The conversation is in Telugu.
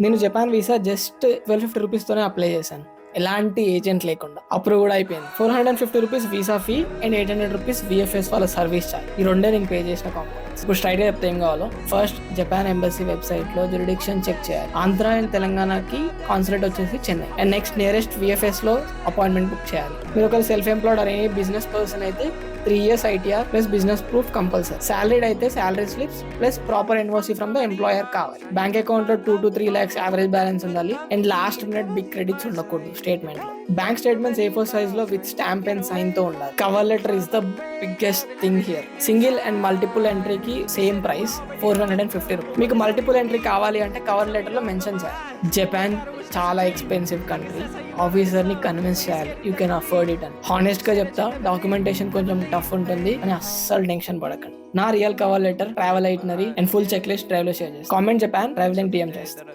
నేను జపాన్ వీసా జస్ట్ 1250 రూపీస్తోనే అప్లై చేశాను, ఎలాంటి ఏజెంట్ లేకుండా. అప్రూవ్ కూడా అయిపోయింది. 450 rupees visa fee and 800 rupees VFS వాళ్ళ సర్వీస్ ఛార్జ్. ఈ రెండే నేను పే చేసిన కాంపోనెంట్స్. ఇప్పుడు స్ట్రైట్ గా చెప్తే ఏం కావాలో, ఫస్ట్ జపాన్ ఎంబసీ వెబ్సైట్ లో జ్యూరిడిక్షన్ చెక్ చేయాలి. ఆంధ్ర అండ్ తెలంగాణకి కాన్సులేట్ వచ్చేసి Chennai. And next nearest VFS లో అపాయింట్మెంట్ బుక్ చేయాలి. మీరు ఒక self employed or any business person అయితే 3 years ITR plus business proof compulsory. Salaried అయితే salary slips plus proper NOC from the employer కావాలి. బ్యాంక్ అకౌంట్ లో 2 to 3 lakhs యావరేజ్ బ్యాలెన్స్ ఉండాలి. And last minute big credits ఉండకూడదు స్టేట్మెంట్ లో. బ్యాంక్ స్టేట్మెంట్స్ A4 సైజ్ లో విత్ స్టాంప్ అండ్ సైన్ తో ఉండాలి. Cover letter is the biggest thing here. Single and multiple ఎంట్రీకి సేమ్ ప్రైస్ 450 రూపీస్. మీకు మల్టిపుల్ ఎంట్రీ కావాలి అంటే కవర్ లెటర్ లో మెన్షన్ చేయాలి. జపాన్ చాలా ఎక్స్పెన్సివ్ కంట్రీ. ఆఫీసర్ ని కన్విన్స్ చేయాలి యూ కెన్ అఫోర్డ్ ఇట్ అని. హానెస్ట్ గా చెప్తా, డాక్యుమెంటేషన్ కొంచెం టఫ్ ఉంటుంది అని అస్సలు టెన్షన్ పడకండి. నా real cover letter, travel itinerary and full check list drive లో షేర్ చేస్తాను. కామెంట్ జపాన్ ట్రావెలింగ్ DM చేస్తాను.